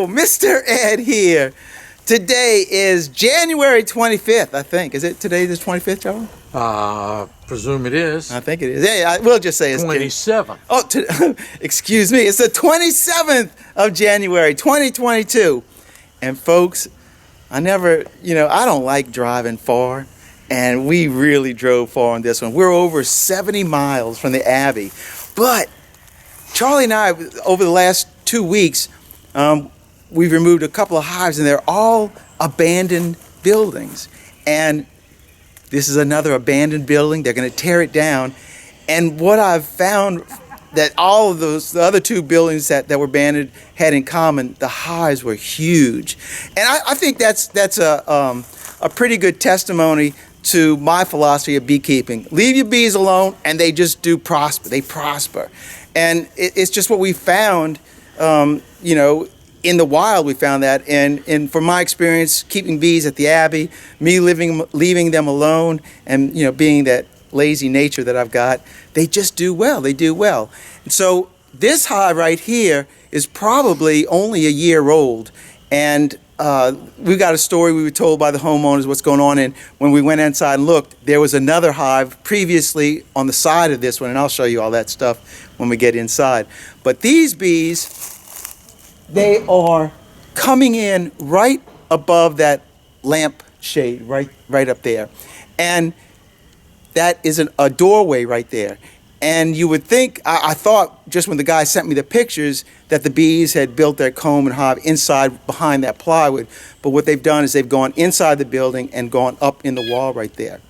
Hello, Mr. Ed here. Today is January 25th, I think. Is it today the 25th, Charlie? Presume it is. I think it is. Yeah, we'll just say it's 27th. Excuse me. It's the 27th of January, 2022. And folks, I don't like driving far. And we really drove far on this one. We're over 70 miles from the Abbey. But Charlie and I, over the last 2 weeks, we've removed a couple of hives, and they're all abandoned buildings. And this is another abandoned building. They're going to tear it down. And what I've found that all of the other two buildings that were abandoned had in common, the hives were huge. And I think that's a pretty good testimony to my philosophy of beekeeping. Leave your bees alone, and they just do prosper. They prosper. And it's just what we found, in the wild. We found that. And from my experience keeping bees at the Abbey, me leaving them alone, and being that lazy nature that I've got, they just do well. They do well. And so this hive right here is probably only a year old. And we've got a story we were told by the homeowners what's going on, and when we went inside and looked, there was another hive previously on the side of this one, and I'll show you all that stuff when we get inside. But these bees, they are coming in right above that lamp shade, right up there, and that is a doorway right there. And you would think, I thought just when the guy sent me the pictures that the bees had built their comb and hive inside behind that plywood. But what they've done is they've gone inside the building and gone up in the wall right there.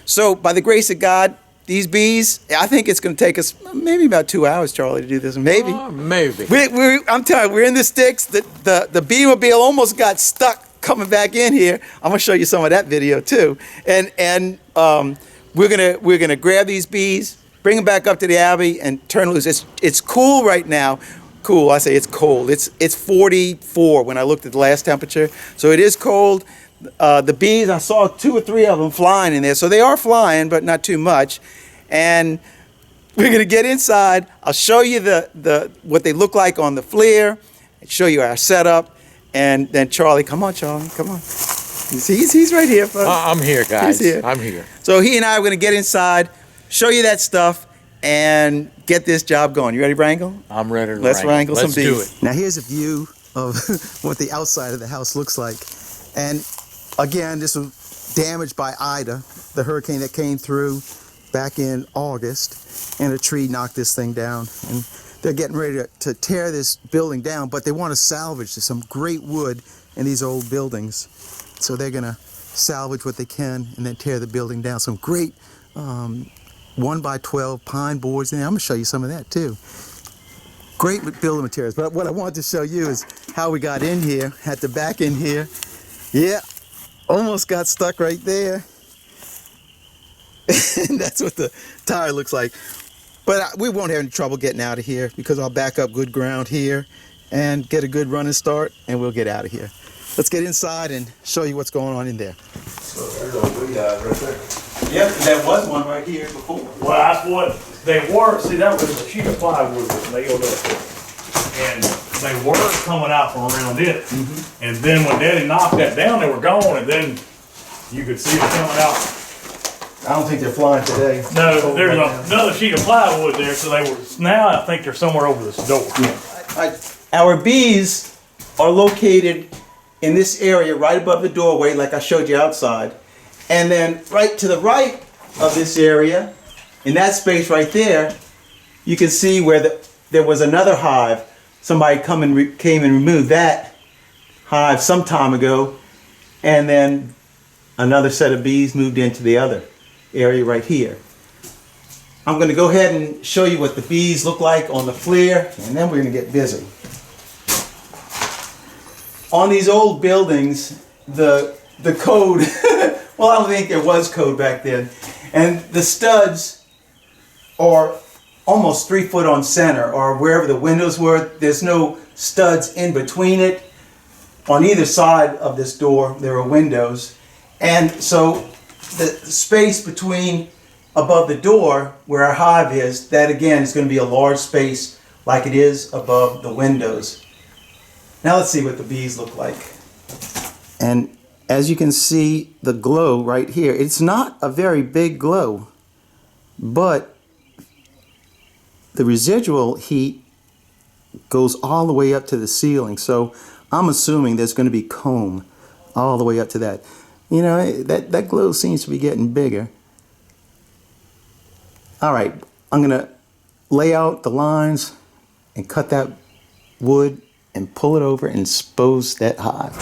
So by the grace of God, these bees, I think it's going to take us maybe about 2 hours, Charlie, to do this. Maybe. Maybe. I'm telling you, we're in the sticks. The bee-mobile almost got stuck coming back in here. I'm going to show you some of that video too. And we're gonna grab these bees, bring them back up to the Abbey, and turn loose. It's cool right now. Cool, I say it's cold. It's 44 when I looked at the last temperature. So it is cold. The bees, I saw 2 or 3 of them flying in there. So they are flying, but not too much. And we're gonna get inside. I'll show you what they look like on the FLIR, show you our setup, and then Charlie, come on, Charlie, come on. He's right here, folks. I'm here, guys. He's here. I'm here. So he and I are gonna get inside, show you that stuff, and get this job going. You ready to wrangle? I'm ready to Let's wrangle some bees. Let's do it. Now here's a view of what the outside of the house looks like. And again, this was damaged by Ida, the hurricane that came through back in August, and a tree knocked this thing down. And they're getting ready to tear this building down, but they want to salvage some great wood in these old buildings. So they're gonna salvage what they can and then tear the building down. Some great 1x12 pine boards in there. I'm gonna show you some of that too. Great building materials. But what I wanted to show you is how we got in here, at the back in here. Yeah, almost got stuck right there. And that's what the tire looks like. But we won't have any trouble getting out of here because I'll back up good ground here and get a good running start, and we'll get out of here. Let's get inside and show you what's going on in there. So there's a bee hive right there. Yep, there was one right here before. Well, that's what they were. See, that was a sheet of plywood was nailed up. And they were coming out from around it. Mm-hmm. And then when Daddy knocked that down, they were gone. And then you could see them coming out. I don't think they're flying today. No, there's another sheet of plywood there. So they were, now I think they're somewhere over this door. Yeah. Our bees are located in this area right above the doorway, like I showed you outside. And then right to the right of this area, in that space right there, you can see where there was another hive. Somebody came and removed that hive some time ago, and then another set of bees moved into the other area right here. I'm going to go ahead and show you what the bees look like on the FLIR, and then we're going to get busy. On these old buildings, the code, well, I don't think there was code back then, and the studs are almost 3 foot on center, or wherever the windows were. There's no studs in between it. On either side of this door, there are windows, and so the space between above the door where our hive is, that again is going to be a large space like it is above the windows. Now let's see what the bees look like. And as you can see, the glow right here, it's not a very big glow, but the residual heat goes all the way up to the ceiling. So I'm assuming there's going to be comb all the way up to that. You know, that glow seems to be getting bigger. All right, I'm going to lay out the lines and cut that wood and pull it over and expose that hive.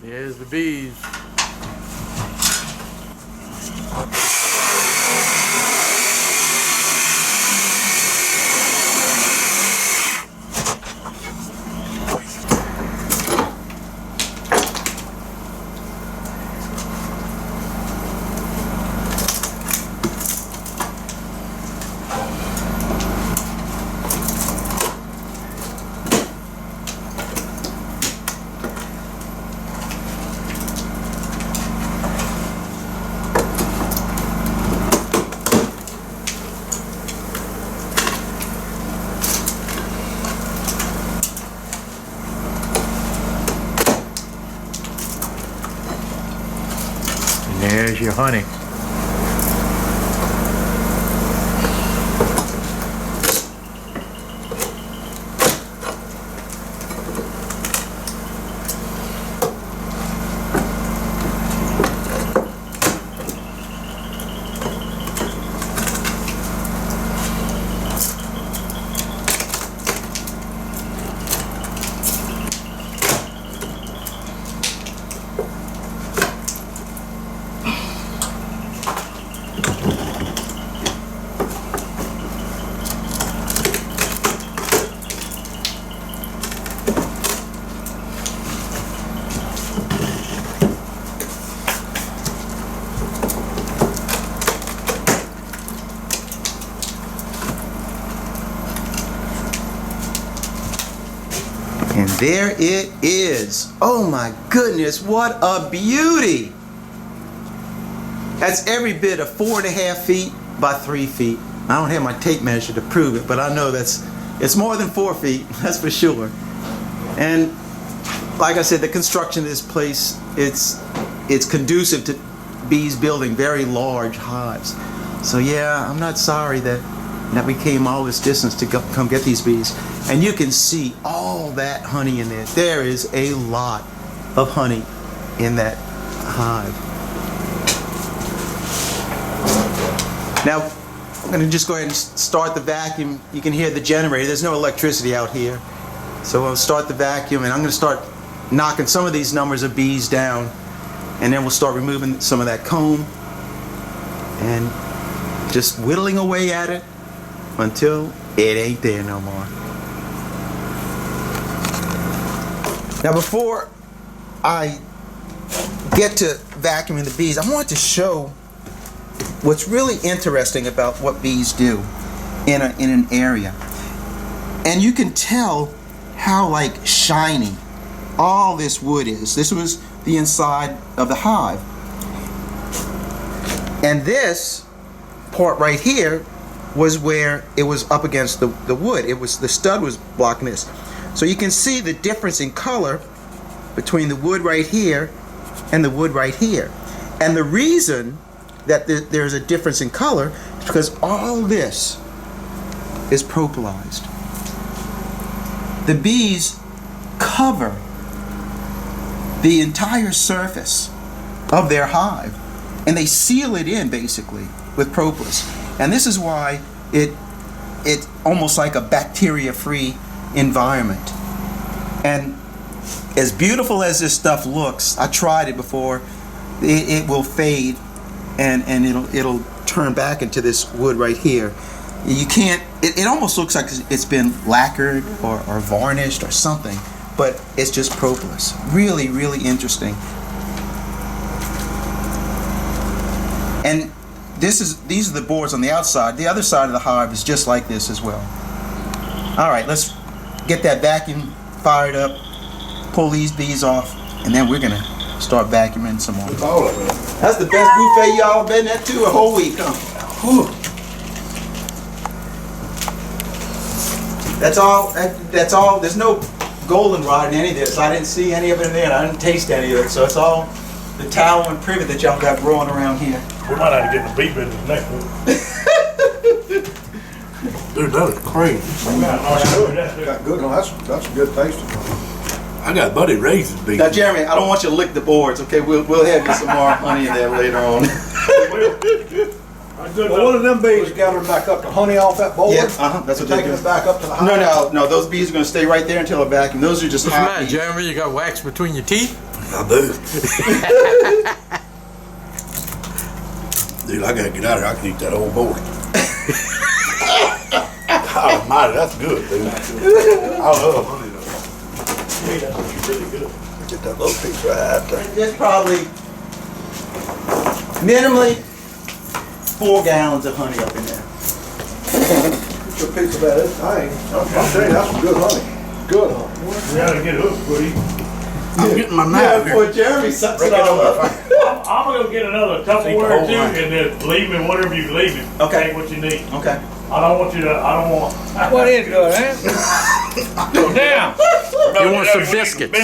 There's the bees. And there's your honey. And there it is. Oh my goodness, what a beauty. That's every bit of 4.5 feet by 3 feet. I don't have my tape measure to prove it, but I know it's more than 4 feet, that's for sure. And like I said, the construction of this place, it's conducive to bees building very large hives. So yeah, I'm not sorry that we came all this distance to come get these bees. And you can see all that honey in there. There is a lot of honey in that hive. Now, I'm going to just go ahead and start the vacuum. You can hear the generator. There's no electricity out here. So I'll start the vacuum, and I'm going to start knocking some of these numbers of bees down. And then we'll start removing some of that comb and just whittling away at it until it ain't there no more. Now, before I get to vacuuming the bees, I want to show what's really interesting about what bees do in an area. And you can tell how like shiny all this wood is. This was the inside of the hive. And this part right here was where it was up against the wood. It was, the stud was blocking this. So you can see the difference in color between the wood right here and the wood right here. And the reason that there's a difference in color is because all this is propolized. The bees cover the entire surface of their hive, and they seal it in basically with propolis. And this is why it's almost like a bacteria-free environment. And as beautiful as this stuff looks, I tried it before, it will fade and it'll turn back into this wood right here. You can't, it almost looks like it's been lacquered or varnished or something, but it's just propolis. Really, really interesting. And these are the boards on the outside. The other side of the hive is just like this as well. All right, let's get that vacuum fired up, pull these bees off, and then we're gonna start vacuuming some more. All of it. That's the best buffet y'all been at too a whole week, huh? Whew. That's all. That's all. There's no goldenrod in any of this. I didn't see any of it in there, and I didn't taste any of it. So it's all the tallow and privet that y'all got growing around here. We might have to get in the bee business next week. Dude, that is crazy. Got Good, that's a good tasting. I got buddy raises beef. Now, Jeremy, I don't want you to lick the boards. Okay, we'll have you some more honey in there later on. Well, one of them bees gathering back up the honey off that board. Yeah, that's what they're taking doing. it back up to the hive. No. Those bees are going to stay right there until a vacuum. Those are just What's the hot matter, bees. Jeremy? You got wax between your teeth? I do. Dude, I gotta get out of here. I can eat that whole board. God almighty, that's good, dude. I love honey though. That's really good. Get that little piece right there. There's probably minimally 4 gallons of honey up in there. Get your piece of that thing. I'm telling you, that's some good honey. Good honey. We gotta get hooked, buddy. I'm getting my Yeah, knife here. before Jeremy sucks it Break it all over. up. I'm gonna go get another Tupperware or two, and then leave me whatever you leave me. Okay. Take what you need. Okay. I don't want. What is good, man? Go down. You want some biscuits?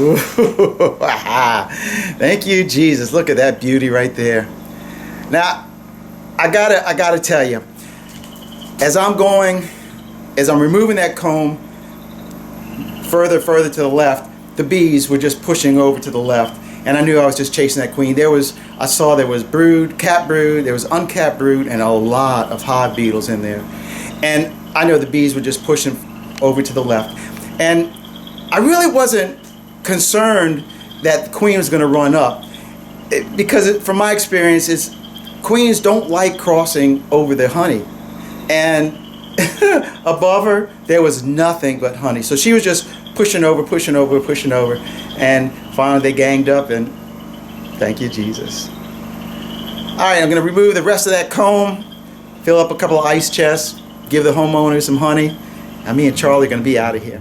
Ooh, thank you, Jesus. Look at that beauty right there. Now, I gotta tell you, as I'm removing that comb further to the left, the bees were just pushing over to the left, and I knew I was just chasing that queen. I saw there was brood, capped brood, there was uncapped brood, and a lot of hive beetles in there. And I know the bees were just pushing over to the left. And I really wasn't concerned that the queen was going to run up, because from my experience, queens don't like crossing over their honey. And above her, there was nothing but honey. So she was just pushing over, and finally they ganged up, and thank you, Jesus. All right, I'm going to remove the rest of that comb, fill up a couple of ice chests, give the homeowner some honey, and me and Charlie are going to be out of here.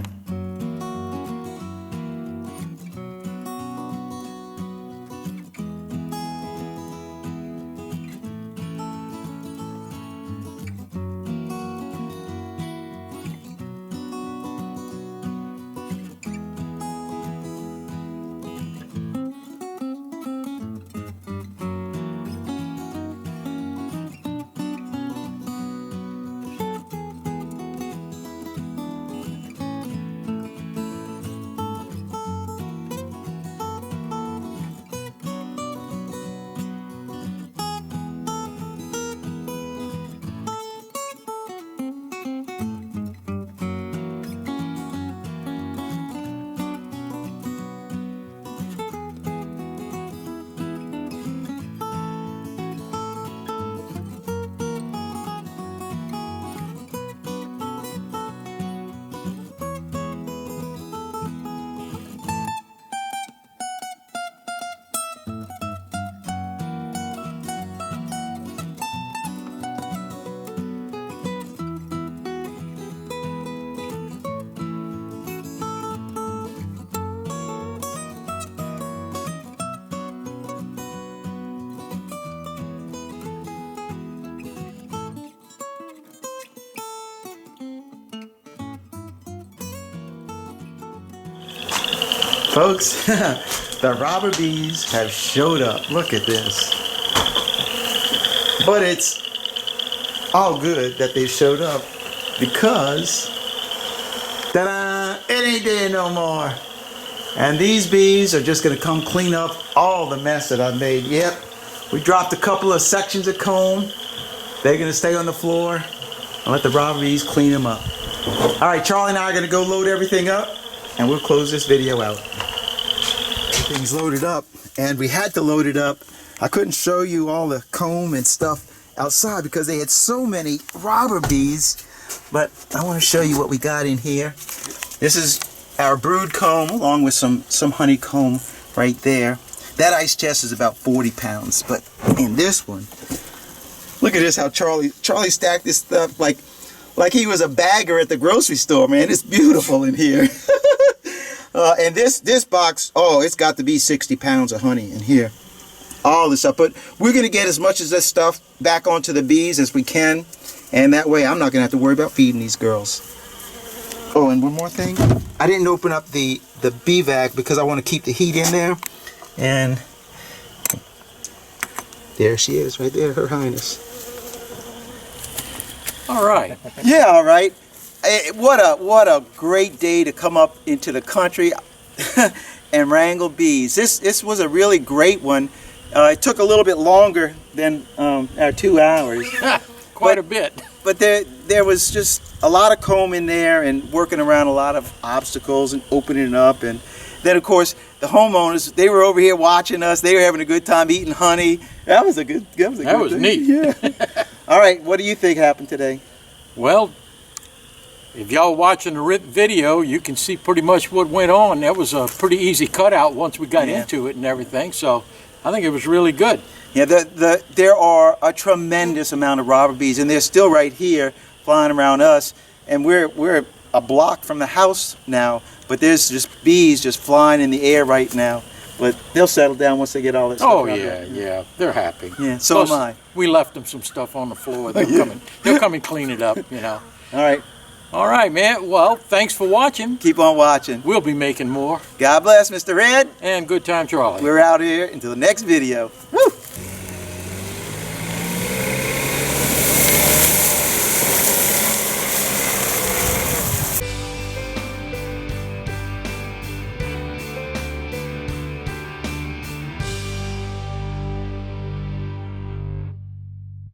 Folks, the robber bees have showed up. Look at this. But it's all good that they showed up, because ta-da, it ain't there no more. And these bees are just going to come clean up all the mess that I made. Yep, we dropped a couple of sections of comb. They're going to stay on the floor and let the robber bees clean them up. All right, Charlie and I are going to go load everything up, and we'll close this video out. Everything's loaded up, and we had to load it up. I couldn't show you all the comb and stuff outside because they had so many robber bees, but I want to show you what we got in here. This is our brood comb along with some honeycomb right there. That ice chest is about 40 pounds, but in this one, look at this, how Charlie stacked this stuff like he was a bagger at the grocery store, man. It's beautiful in here. And this box, it's got to be 60 pounds of honey in here. All this stuff. But we're going to get as much of this stuff back onto the bees as we can. And that way I'm not going to have to worry about feeding these girls. Oh, and one more thing. I didn't open up the bee vac because I want to keep the heat in there. And there she is right there, Her Highness. All right. Yeah, all right. What a great day to come up into the country and wrangle bees. This was a really great one. It took a little bit longer than our 2 hours. Quite a bit. But there was just a lot of comb in there and working around a lot of obstacles and opening it up. And then, of course, the homeowners, they were over here watching us. They were having a good time eating honey. That was good Neat. Yeah. All right, what do you think happened today? Well, if y'all watching the video, you can see pretty much what went on. That was a pretty easy cutout once we got into it and everything. So I think it was really good. Yeah, there are a tremendous amount of robber bees, and they're still right here flying around us. And we're a block from the house now, but there's just bees just flying in the air right now. But they'll settle down once they get all that stuff out there. Yeah, they're happy. Yeah, so am I. We left them some stuff on the floor. They'll come and clean it up, you know. All right. All right, man. Well, thanks for watching. Keep on watching. We'll be making more. God bless, Mr. Red. And Good Time Charlie. We're out here until the next video. Woo!